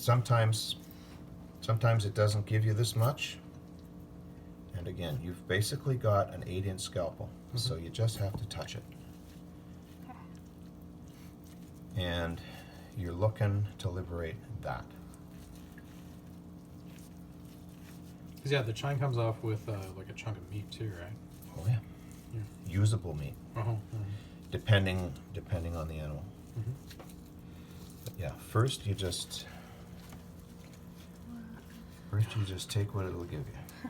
sometimes it doesn't give you this much. And again, you've basically got an 8-inch scalpel, so you just have to touch it. And you're looking to liberate that. Because yeah, the chine comes off with like a chunk of meat too, right? Oh yeah. Usable meat, depending on the animal. But yeah, first you just take what it'll give you.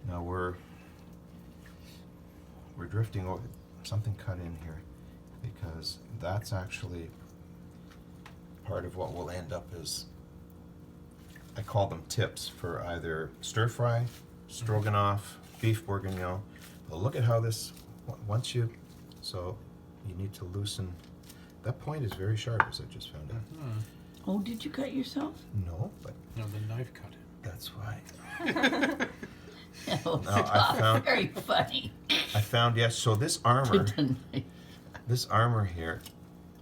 Now we're drifting over something cut in here, because that's actually part of what will end up as, I call them tips for either stir fry, stroganoff, beef bourguignon. Well, look at how this, once you, so you need to loosen. That point is very sharp, as I just found out. Oh, did you cut yourself? No, but No, the knife cut it. that's why. Oh, No, I found- very funny. I found, yes, so this armor here,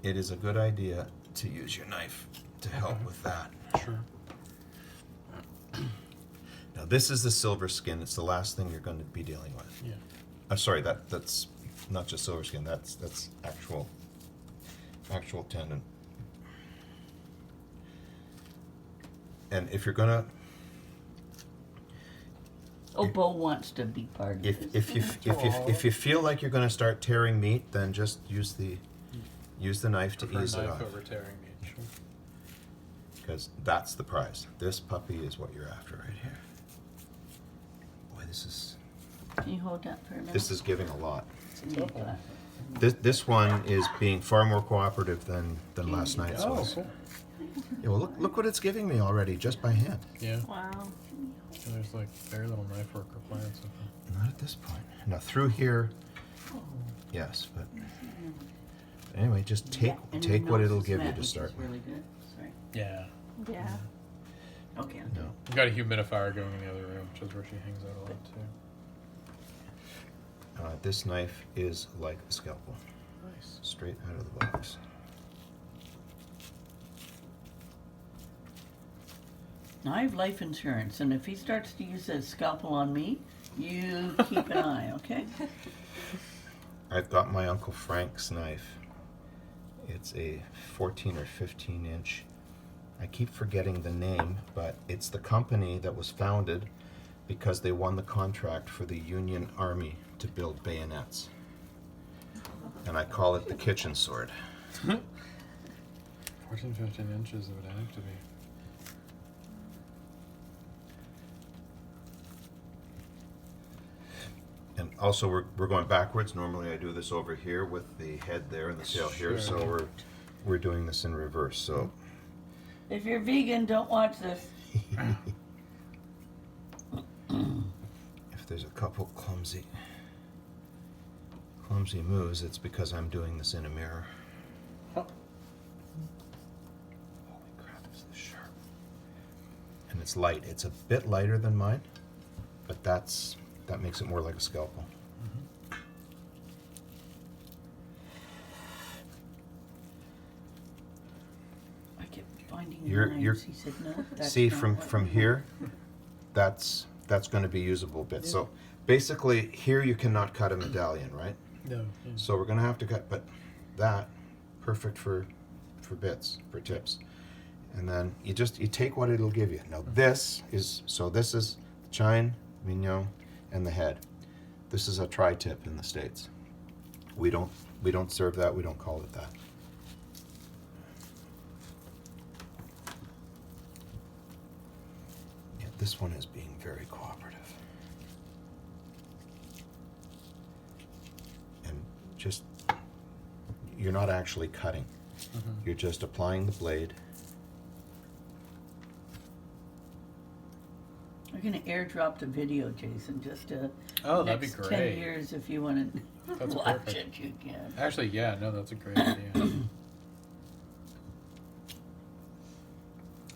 it is a good idea to use your knife to help with that. Sure. Now this is the silver skin. It's the last thing you're going to be dealing with. Yeah. Sorry, that's not just silver skin. That's actual tendon. And if you're gonna, Bo wants to be part of this. if you feel like you're gonna start tearing meat, then just use the knife to ease it off. Over tearing meat, sure. Because that's the prize. This puppy is what you're after right here. Boy, this is Can you hold that for a minute? this is giving a lot. Need that. This one is being far more cooperative than last night's Oh, was. cool. Yeah, well, look what it's giving me already just by hand. Yeah. Wow. And there's like very little knife work required so far. Not at this point. Now through here, yes, but anyway, just take Yeah, and take the what nose it'll is give you matte, to which start is with. really good. Sorry. Yeah. Yeah. Okay. No, We've got a humidifier going in the other room, which is where she hangs out a lot too. this knife is like a scalpel, Nice. straight out of the box. Now I have life insurance, and if he starts to use a scalpel on me, you keep an eye, okay? I've got my Uncle Frank's knife. It's a 14 or 15 inch. I keep forgetting the name, but it's the company that was founded because they won the contract for the Union Army to build bayonets. And I call it the kitchen sword. 14, 15 inches it would have to be. And also we're going backwards. Normally I do this over here with the head there and the tail here, so Sure. we're doing this in reverse. So If you're vegan, don't watch this. if there's a couple clumsy moves, it's because I'm doing this in a mirror. Oh. Holy crap, is this sharp. And it's light. It's a bit lighter than mine, but that makes it more like a scalpel. I kept finding You're- knives. He said, no, that's See, not from what we here, that's going to be usable bits. So basically, here you cannot cut a medallion, right? No. So we're going to have to cut, but that, perfect for bits, for tips. And then you take what it'll give you. Now this is the chine, mignon, and the head. This is a tri-tip in the States. We don't serve that. We don't call it that. Yeah, this one is being very cooperative. And just, you're not actually cutting. You're just applying the blade. We're going to airdrop the video, Jason, just Oh, that'd be next great. 10 years if you want to That's watch perfect. it, you can. Actually, yeah, no, that's a great idea.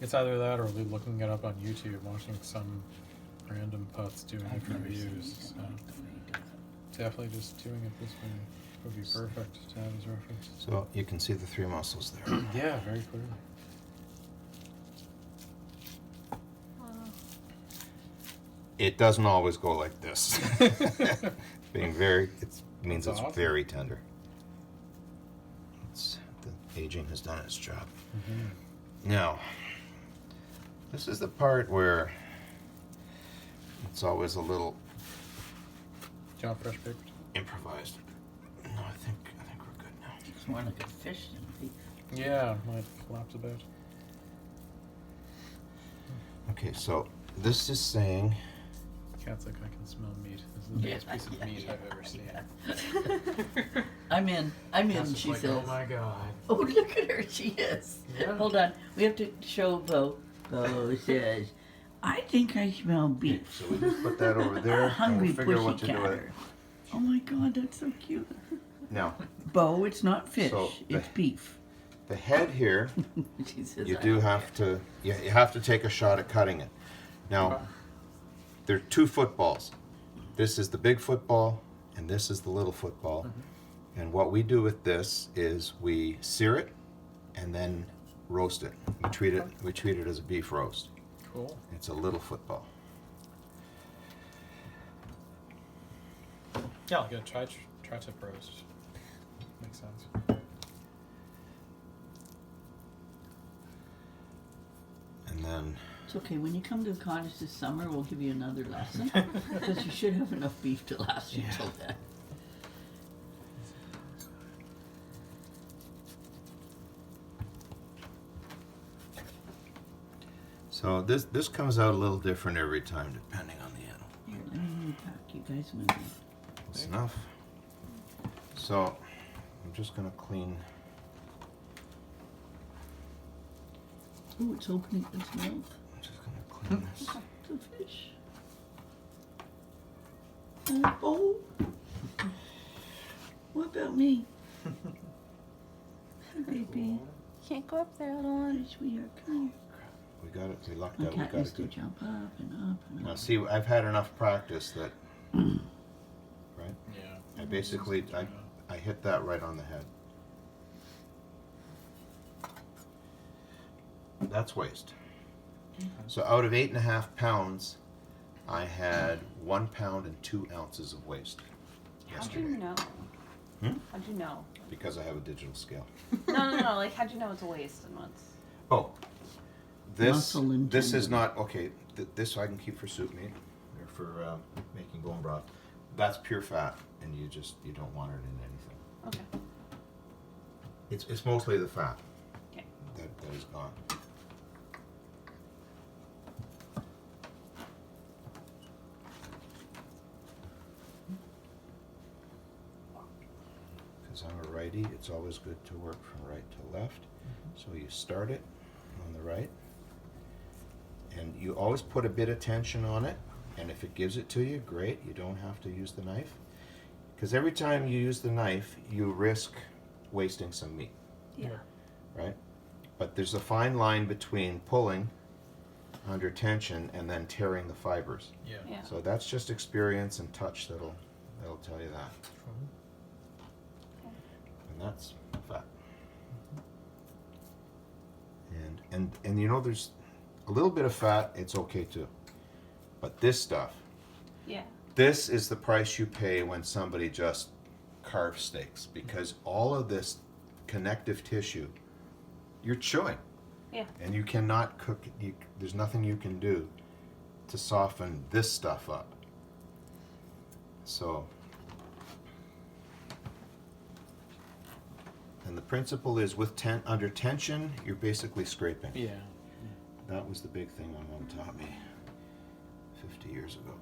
It's either that or we're looking it up on YouTube, watching some random putts doing I've different never seen views. it. So I like the way he does it. definitely just doing it this way would be perfect to have as reference. So you can see the three muscles there. Yeah, very clearly. It doesn't always go like this. Being very, it means That's it's awesome. very tender. The aging has done its job. Now, this is the part where it's always a little John Fresh baked. improvised. No, I think we're good now. It's more like a fish than a beef. Yeah, mine flaps about. Okay, so this is saying Cat's like, I can smell meat. This is the biggest piece of meat I've ever seen. I'm in, Cat's just she like, says. oh my god. Oh, look at her, she is. Yeah. Hold on, we have to show Bo. Bo says, I think I smell beef. so we just put that over there A and hungry we'll figure out what to do with it. pussycatter. Oh my god, that's so cute. Now, Bo, it's not fish, So, it's beef. the head here, She says, you "I do don't have to you have to take a shot at cutting it. Now, there are two footballs. This is the big football and this is the little football. And what we do with this is we sear it and then roast it. We treat it as a beef roast. Cool. It's a little football. Yeah, I'll get a tri-tip roast. Makes sense. And then It's okay, when you come to the cottage this summer, we'll give you another lesson. Because you should have enough beef to last you till then. so this comes out a little different every time depending on the animal. Here, let me unpack. You guys move in. Close enough. So I'm just gonna clean. Oh, it's opening its mouth. I'm just gonna clean this. It's a fish. Oh. What about me? Hi, baby. Can't go up there, little one. Hi, sweetheart. Come here. We got it. We lucked My out. We cat got used it to good. jump up and up and Now up. see, I've had enough practice that, right? Yeah. I basically I hit that right on the head. That's waste. So out of 8.5 pounds, I had 1 pound and 2 ounces of waste How'd yesterday. you know? Hmm? How'd you know? Because I have a digital scale. No. Like, how'd you know it's a waste and what's? Oh, this Muscle this is intended. not okay. This I can keep for soup meat or for making bone broth. That's pure fat, and you don't want it in anything. Okay. It's mostly the fat Okay. that is gone. Because I'm a righty, it's always good to work from right to left. So you start it on the right, and you always put a bit of tension on it, and if it gives it to you, great, you don't have to use the knife. Because every time you use the knife, you risk wasting some meat, Yeah. right? But there's a fine line between pulling under tension and then tearing the fibers. Yeah. Yeah. So that's just experience and touch that'll tell you that. And that's fat. And you know, there's a little bit of fat, it's okay too. But this stuff, Yeah. this is the price you pay when somebody just carves steaks, because all of this connective tissue, you're chewing. Yeah. And you cannot cook, there's nothing you can do to soften this stuff up. So, and the principle is with under tension, you're basically scraping. Yeah. That was the big thing my mom taught me 50 years ago.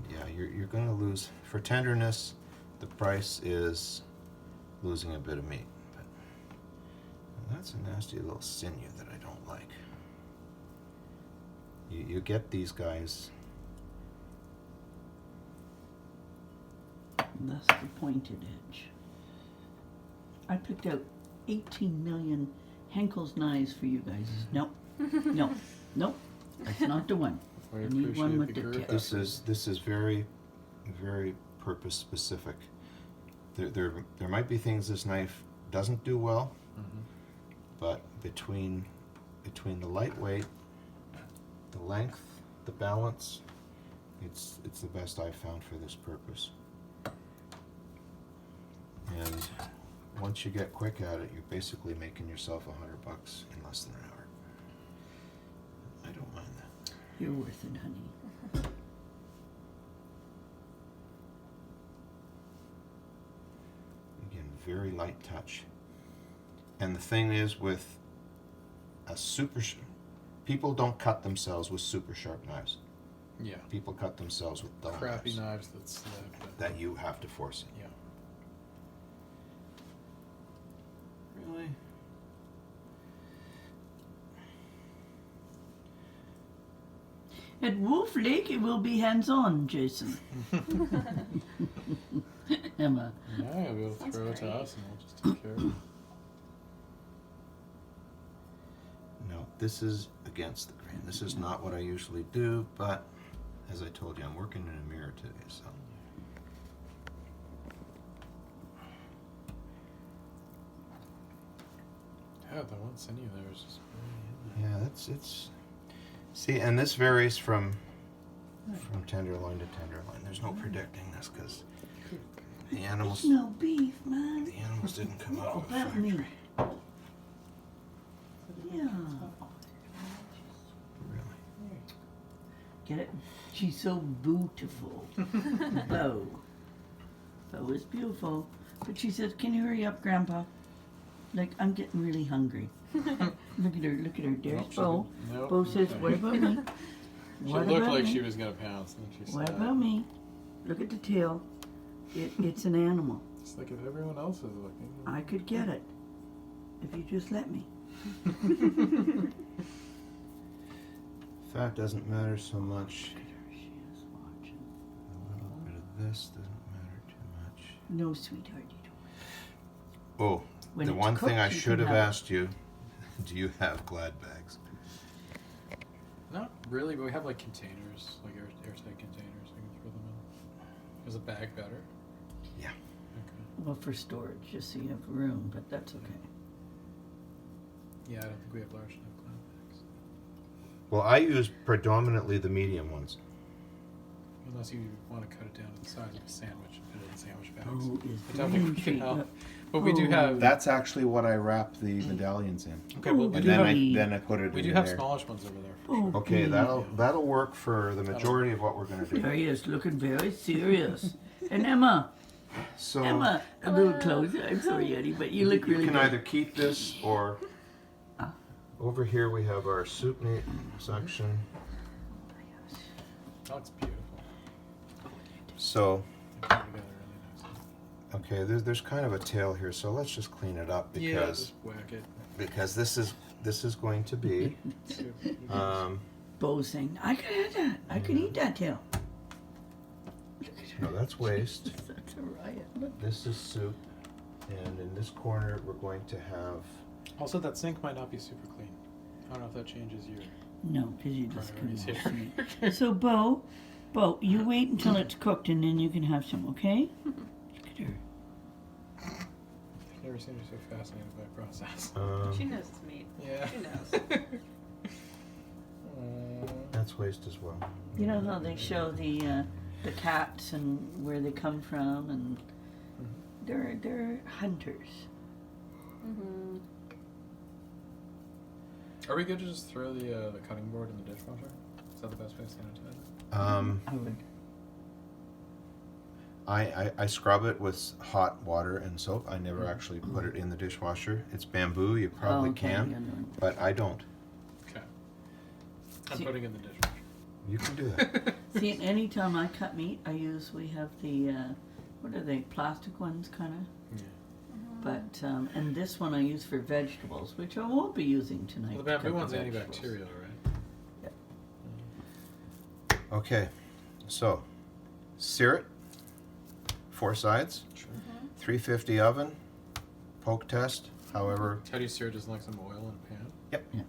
And yeah, you're going to lose, for tenderness, the price is losing a bit of meat. But that's a nasty little sinew that I don't like. You get these guys. And that's the pointed edge. I picked out 18 million Henkel's knives for you guys. Nope. Nope. That's not the one. We I need one appreciate with the the group tip. This is very, very purpose specific. There might be things this knife doesn't do well, but between the lightweight, the length, the balance, it's the best I've found for this purpose. And once you get quick at it, you're basically making yourself $100 in less than an hour. I don't mind that. You're worth it, honey. Again, very light touch. And the thing is, with a people don't cut themselves with super sharp knives. Yeah. People cut themselves with dull Crappy knives knives that snap. that you have to force it. Yeah. Really? At Wolf Lake, it will be hands-on, Jason. Emma. Yeah, you'll be able to Sounds throw it to great. us and we'll just take care of it. No, this is against the grain. This is not what I usually do, but as I told you, I'm working in a mirror today, so. Yeah, the one sinew there is just really Yeah, it's. See, and this varies from tenderloin to tenderloin. There's no predicting this because the animals No beef, man. didn't come out Oh, of the help me. factory. Yeah. Really. Get it? She's so beautiful. Bo. Bo is beautiful. But she says, can you hurry up, Grandpa? Like, I'm getting really hungry. Look at her, there's Nope, she Bo. didn't. Nope, Bo says, okay. what about me? She What looked about like me? she was gonna pounce, and she What said, about me? Look at the tail. It's an animal. Just like if everyone else is looking. I could get it. If you just let me. Fat doesn't matter so much. Look at her, she is watching. A little bit of this doesn't matter too much. No, sweetheart, you don't. Oh, When the it's one thing cooked, I you should can have have it. asked you, do you have Glad bags? Not really, but we have like containers, like airtight containers. We can throw them in. Is a bag better? Yeah. Okay. Well, for storage, just so you have room, but that's okay. Yeah, I don't think we have large enough cloud bags. Well, I use predominantly the medium ones. Unless you want to cut it down to the size of a sandwich and put it in sandwich bags. Bo is I don't think we very can intrigued. help. But we do have. That's actually what I wrap the medallions in. Okay, well, we And do then have. I put it We in do have there. smallish ones over there for Oh, sure. Okay, Yeah. that'll work for the majority of what we're gonna There do. he is, looking very serious. And Emma, So Emma, a little closer. I'm sorry, Eddie, but you look really you can good. either keep this or Ah. over here we have our soup meat section. That looks beautiful. So They come together really nicely. okay, there's kind of a tail here, so let's just clean it up Yeah, because just whack it. this is going to be Bo saying, I could have that. I could eat that tail. Look at her. no, that's waste. That's a riot. Look. This is soup, and in this corner we're going to have. Also, that sink might not be super clean. I don't know if that changes your No, because you just couldn't priorities wash here. me. So, Bo, you wait until it's cooked and then you can have some, okay? Look at her. I've never seen her so fascinated by a process. She knows it's meat. Yeah. She knows. That's waste as well. You know how they show the cats and where they come from, and they're hunters. Mm-hmm. Are we good to just throw the cutting board in the dishwasher? Is that the best way to sanitize it? I would. I scrub it with hot water and soap. I never actually put it in the dishwasher. It's bamboo. You probably okay, can, yeah, no. but I don't. Okay. I'm See- putting it in the dishwasher. You can do that. See, and anytime I cut meat, we have the, what are they, plastic ones, kind of? Yeah. But, and this one I use for vegetables, which I won't be using tonight. Well, the to cut bamboo one's vegetables. antibacterial, right? Okay, so sear it. 4 sides. Sure. 350 oven. Poke test. However, How do you sear it? Just like some oil in a pan? yep. Yeah.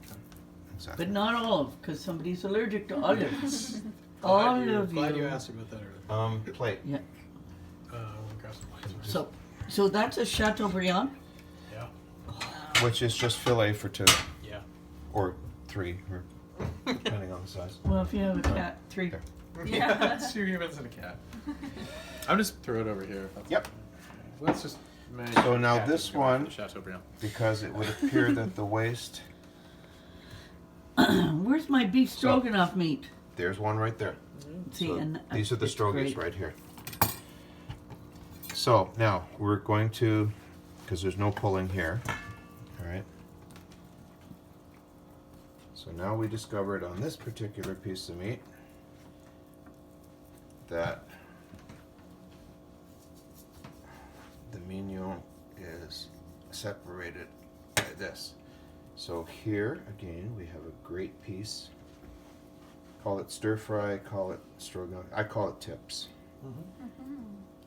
Exactly. But not olive, because somebody's allergic to olives. Glad you Olive asked about that earlier. Plate. Yeah. We'll grab some lights. So that's a Chateaubriand. Yeah. Wow. which is just fillet for 2 Yeah. or 3, or depending on the size. Well, if you have a cat, 3. There. Yeah, that's 2 humans and a cat. I'm just throw it over here. If that's Yep. okay. Let's just make So the now cat this can go after one- the Chateaubriand. Because it would appear that the waist, Where's my beef So- stroganoff meat? there's one right there. See, So and these are the it's strogies great. right here. So now we're going to, because there's no pulling here, all right? So now we discovered on this particular piece of meat that the mignon is separated by this. So here, again, we have a great piece. Call it stir fry, call it stroganoff. I call it tips.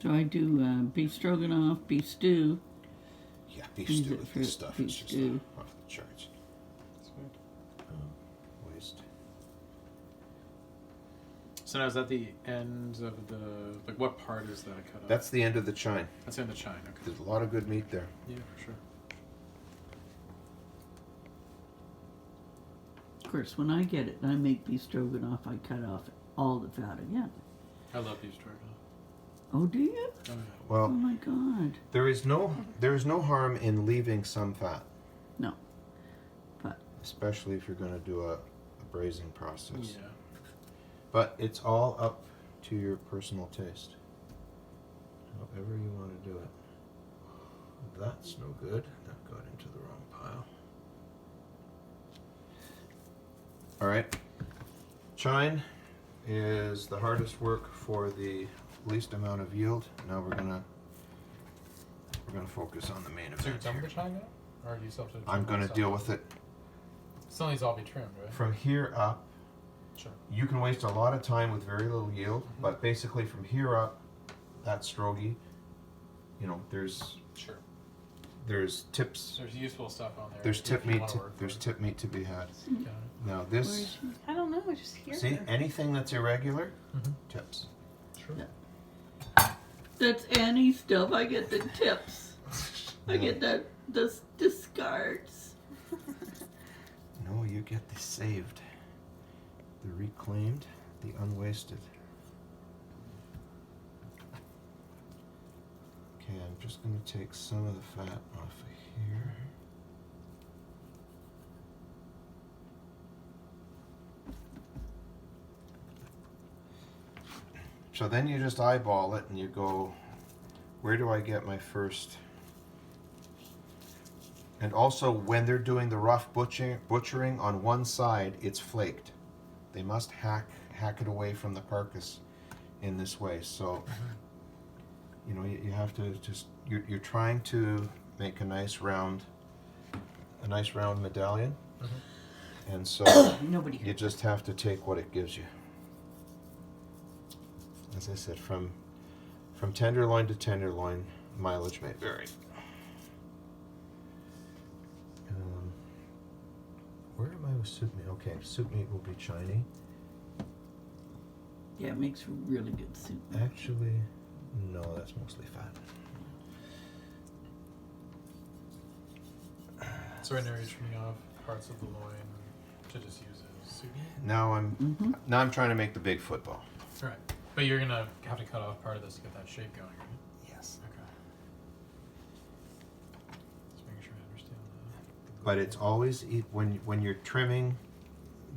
So I do beef stroganoff, beef stew. Yeah, beef Use stew it with for this stuff beef is just stew. off the charts. Waste. So now is that the end of the like? What part is that cut off? That's the end of the chine. That's in the chine. Okay. There's a lot of good meat there. Yeah, for sure. Of course, when I get it and I make beef stroganoff, I cut off all the fat again. I love beef stroganoff. Oh, do you? Oh, yeah. Oh Well, my God. there is no harm in leaving some fat, No. But especially if you're going to do a braising process. Yeah. But it's all up to your personal taste. However you want to do it. That's no good. That got into the wrong pile. All right. Chine is the hardest work for the least amount of yield. Now we're gonna focus on the main So you're event done here. with the chine now, or do you still have to? I'm gonna deal with it Still needs to all be trimmed, right? from here up. Sure. You can waste a lot of time with very little yield, but basically from here up, that strogie, you know, there's Sure. tips. There's useful stuff on there. There's if tip you meat. wanna work There's with tip meat to be had. it. Got it. Now where is this, she? I don't know. I just hear see, her. anything that's irregular, tips. Sure. Yeah. That's Annie stuff. I get the tips. I get the discards. No, you get the saved, the reclaimed, the unwasted. Okay, I'm just going to take some of the fat off of here. So then you just eyeball it and you go, where do I get my first? And also, when they're doing the rough butchering on one side, it's flaked. They must hack it away from the carcass in this way. So, you know, you have to just you're trying to make a nice round medallion, and so Nobody. you just have to take what it gives you. As I said, from tenderloin to tenderloin, mileage may vary. Where am I with soup meat? Okay, soup meat will be Chinese. Yeah, it makes really good soup. Actually, no, that's mostly fat. So right now you're trimming off parts of the loin to just use as soup. Now I'm trying to make the big football. Right. But you're gonna have to cut off part of this to get that shape going, right? Yes. Okay. Just making sure I understand that. But it's always when you're trimming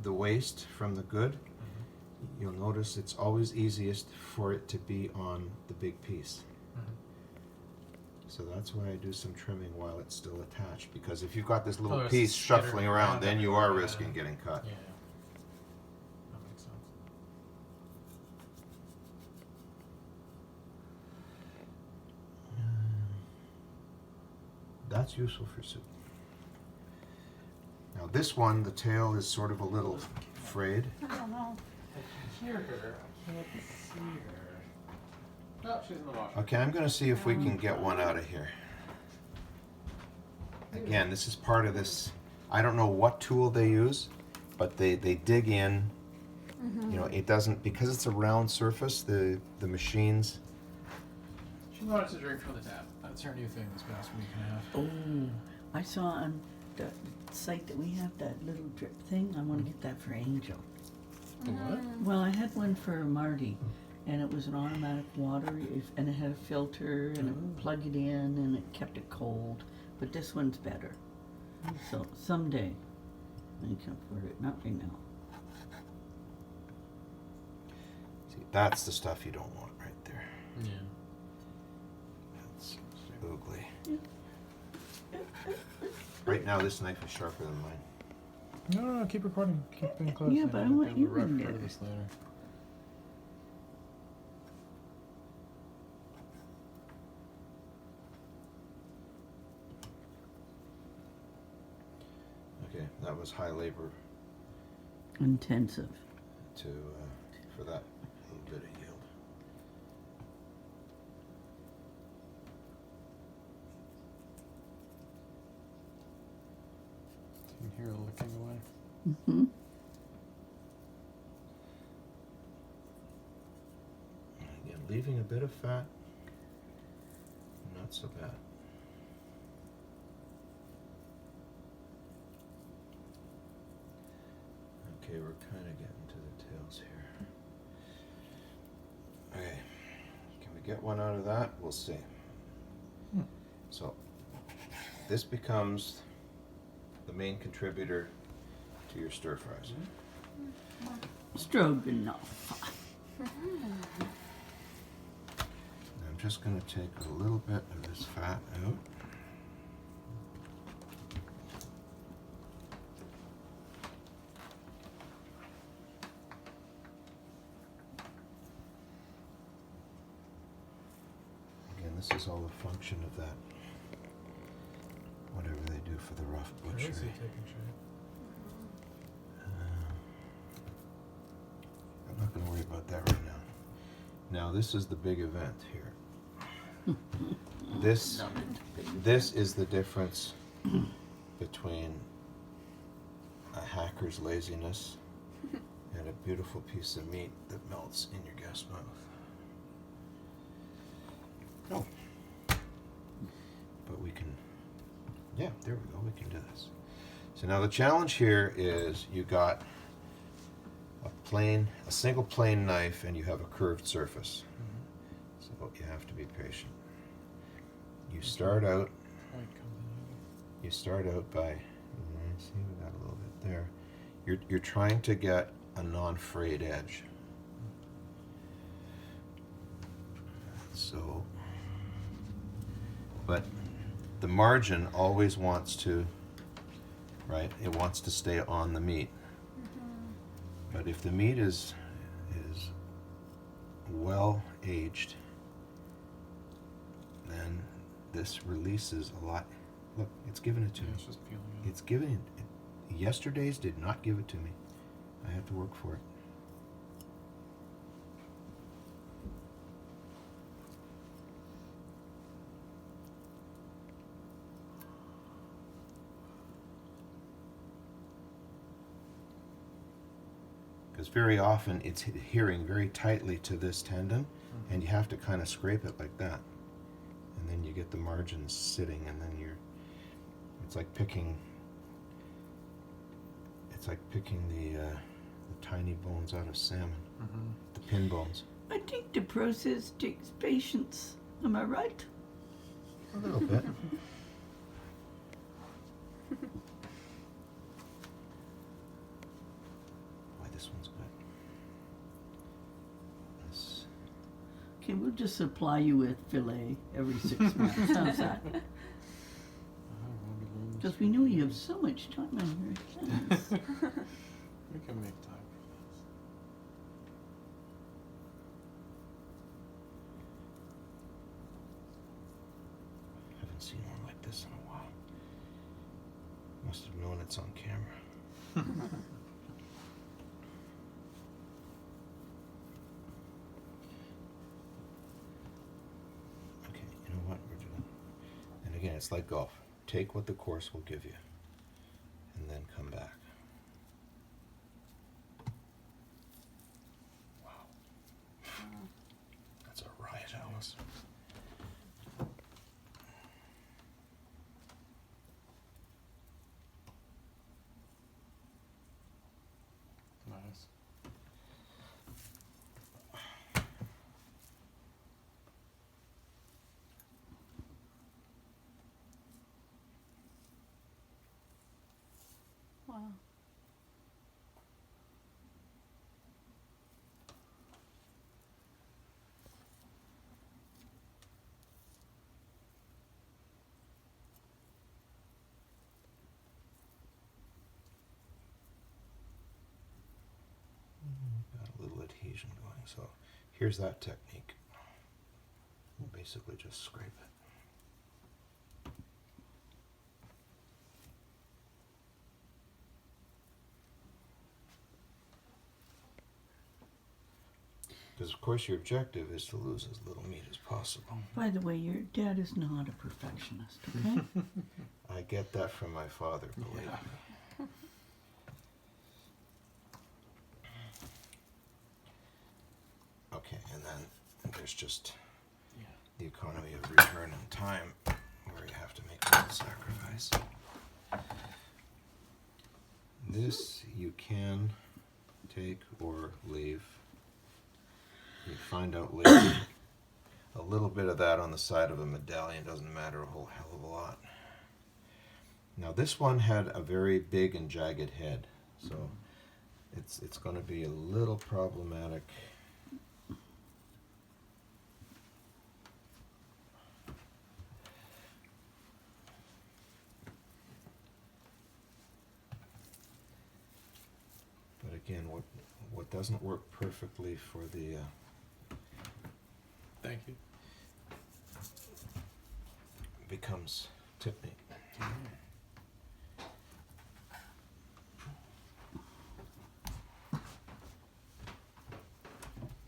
the waste from the good, you'll notice it's always easiest for it to be on the big piece. So that's why I do some trimming while it's still attached, because if you've got this little there's piece skittering shuffling around, then you are everywhere, risking yeah. getting cut. Yeah. That makes sense. That's useful for soup. Now this one, the tail is sort of a little frayed. I don't know. I can hear her. I can't see her. Oh, she's in the washer. Okay, I'm going to see if we can get one out of here. Again, this is part of this. I don't know what tool they use, but they dig in. You know, it doesn't, because it's a round surface, the machines. She wanted to drink from the tap. That's That's our new thing this past week and a half. Oh, I saw on the site that we have that little drip thing. I want to get that for Angel. The what? Well, I had one for Marty, and it was an automatic water, and it had a filter, and it plug it in, and it kept it cold. But this one's better. So someday, I can afford it. Not right now. See, that's the stuff you don't want right there. Yeah. That's ugly. Right now, this knife is sharper than mine. No, keep recording. Keep being close. Yeah, but I want you in part there. of this later. Okay, that was high labor Intensive. to for that little bit of yield. You can hear it licking away. Mm-hmm. Again, leaving a bit of fat, not so bad. Okay, we're kind of getting to the tails here. Okay, can we get one out of that? We'll see. So, this becomes the main contributor to your stir fries. Stroganoff. I'm just going to take a little bit of this fat out. Again, this is all a function of that, whatever they do for the rough butchery. taking shape. I'm not going to worry about that right now. Now, this is the big event here. This is the difference between a hacker's laziness and a beautiful piece of meat that melts in your guest's mouth. Oh. But we can, yeah, there we go, we can do this. So now the challenge here is you got a single plain knife and you have a curved surface. So you have to be patient. You start out by, see, we got a little bit there. You're trying to get a non-frayed edge. So, but the margin always wants to, right? It wants to stay on the meat. But if the meat is well aged, then this releases a lot. Look, it's giving it to me. It's just peeling it. It's giving it. Yesterday's did not give it to me. I have to work for it. Because very often it's adhering very tightly to this tendon, and you have to kind of scrape it like that. And then you get the margins sitting, and then it's like picking the tiny bones out of salmon, the pin bones. I think the process takes patience. Am I right? A little bit. Boy, this one's good. This. Okay, we'll just supply you with fillet every 6 months. How's that? Because we know you have so much time on your hands. We can make time Haven't seen one like this in a while. Must have known it's on camera. Okay, you know what we're doing? And again, it's like golf. Take what the course will give you, and then come back. Wow. That's a riot, Alice. So here's that technique. You basically just scrape it. Because of course your objective is to lose as little meat as possible. By the way, your dad is not a perfectionist, okay? I get that from my father, believe Yeah. me. Okay, and then there's just Yeah. the economy of return and time where you have to make a little sacrifice. This you can take or leave. You find out later a little bit of that on the side of a medallion doesn't matter a whole hell of a lot. Now this one had a very big and jagged head, so it's going to be a little problematic. But again, what doesn't work perfectly for the Thank you. becomes tip meat.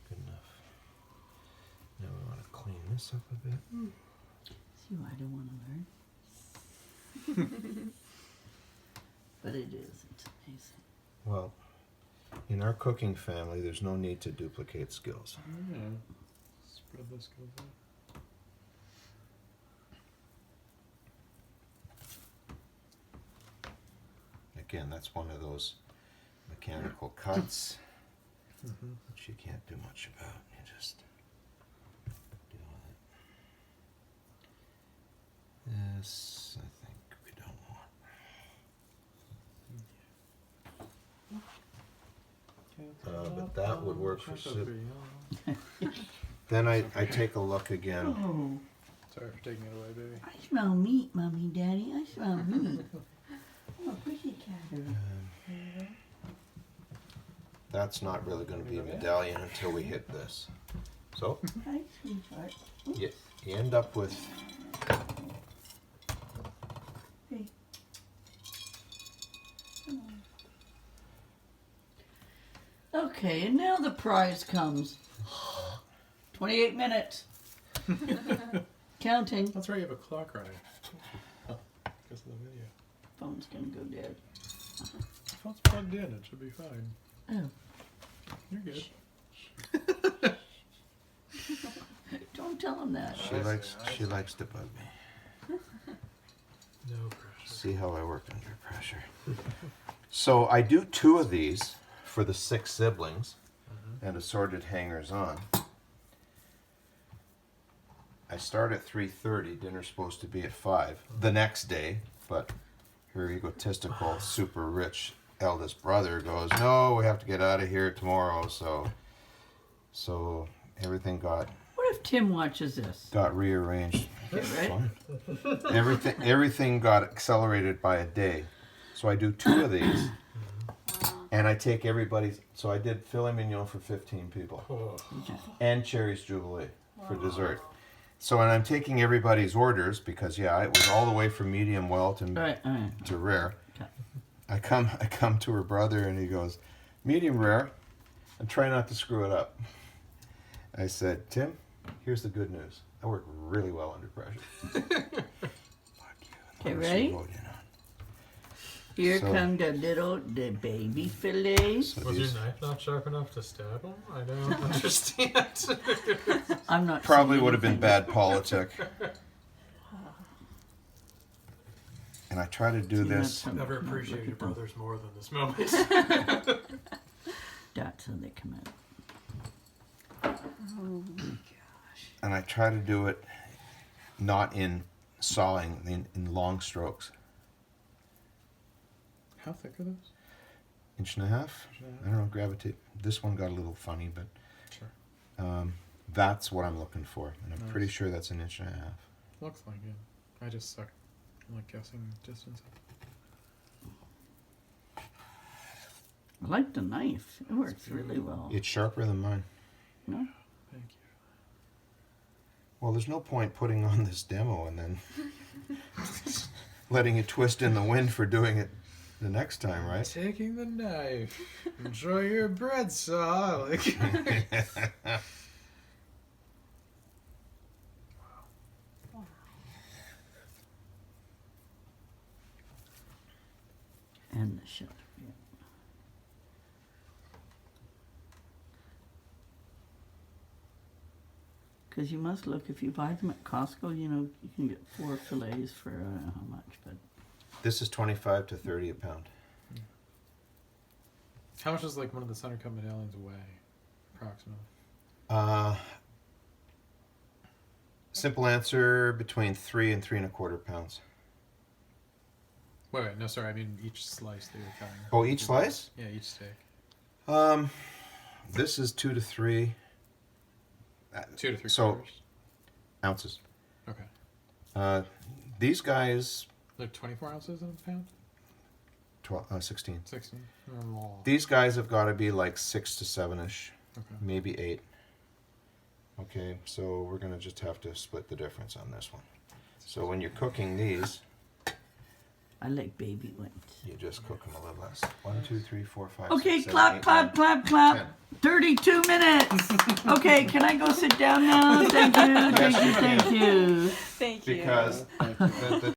Good enough. Now we want to clean this up a bit. See why I don't want to learn? But it is. It's amazing. Well, in our cooking family, there's no need to duplicate skills. Yeah. Spread those skills out. Again, that's one of those mechanical cuts, Mm-hmm. which you can't do much about. You just deal with it. This, I think, we don't want. But that would work for soup. Then I take a look again. Oh, Sorry for taking it away, baby. I smell meat, Mommy, Daddy. I smell meat. Oh, pussycat. That's not really going to be a medallion until we hit this. So Hi, sweetheart. you end up with Hey. Come on. Okay, and now the prize comes. 28 minutes. Counting. That's right, you have a clock running. Oh, because of the video. Phone's gonna go dead. Phone's plugged in, it should be fine. Oh, You're good. don't tell him that. she likes to bug me. No pressure. See how I work under pressure. So I do 2 of these for the 6 siblings and assorted hangers on. I start at 3:30. Dinner's supposed to be at 5 the next day, but her egotistical, super rich eldest brother goes, "No, we have to get out of here tomorrow." So everything got What if Tim watches this? rearranged. Okay, right? Fine. Everything got accelerated by a day. So I do 2 of these, and I take everybody's. So I did filet mignon for 15 people, Oh. and cherries jubilee for dessert. So and I'm taking everybody's orders because it was all the way from medium well All right. to rare. Okay. I come to her brother and he goes, "Medium rare," and try not to screw it up. I said, "Tim, here's the good news. I work really well under pressure." Fuck you. Okay, What was she ready? voting on? Here So- come the baby fillets. So Was your these knife not sharp enough to stab him? I don't understand. I'm not. probably saying would have been anything. bad politic. And I try to do See, this. that's Never look appreciate at your them. brothers more than this moment. That's how they come out. And I try to do it not in sawing, in long strokes. How thick are those? 1.5 inches. I don't know, gravitate. This one got a little funny, but Sure. that's what I'm looking for. And I'm pretty Nice. sure that's 1.5 inches. Looks like it. I just suck. I'm like guessing distance. I like the knife. It works really well. It's sharper than mine. No? Thank you. Well, there's no point putting on this demo and then letting it twist in the wind for doing it the next time, right? Taking the knife. Enjoy your bread saw. Like. And the shutter. Yeah. Because you must look, if you buy them at Costco, you know, you can get 4 fillets for I don't know how much, but This is 25 to 30 a pound. How much does like one of the center cut medallions weigh, approximately? Simple answer, between 3 and 3¼ pounds. Wait, no, sorry. I mean each slice that you're cutting. Oh, each slice? Yeah, each steak. This is 2 to 3 2 to 3 So- quarters. ounces. Okay. These guys, Like 24 ounces in a pound? 16. 16? Oh. These guys have got to be like 6 to 7-ish, Okay. maybe 8. Okay, so we're going to just have to split the difference on this one. So when you're cooking these, I like baby ones. you just cook them a little less. 1, 2, 3, 4, 5, Okay, 6, 7, clap, 8, clap, 9, clap, clap. 10. 32 minutes. Okay, can I go sit down now? Thank you, thank you, thank you. Thank you. Because the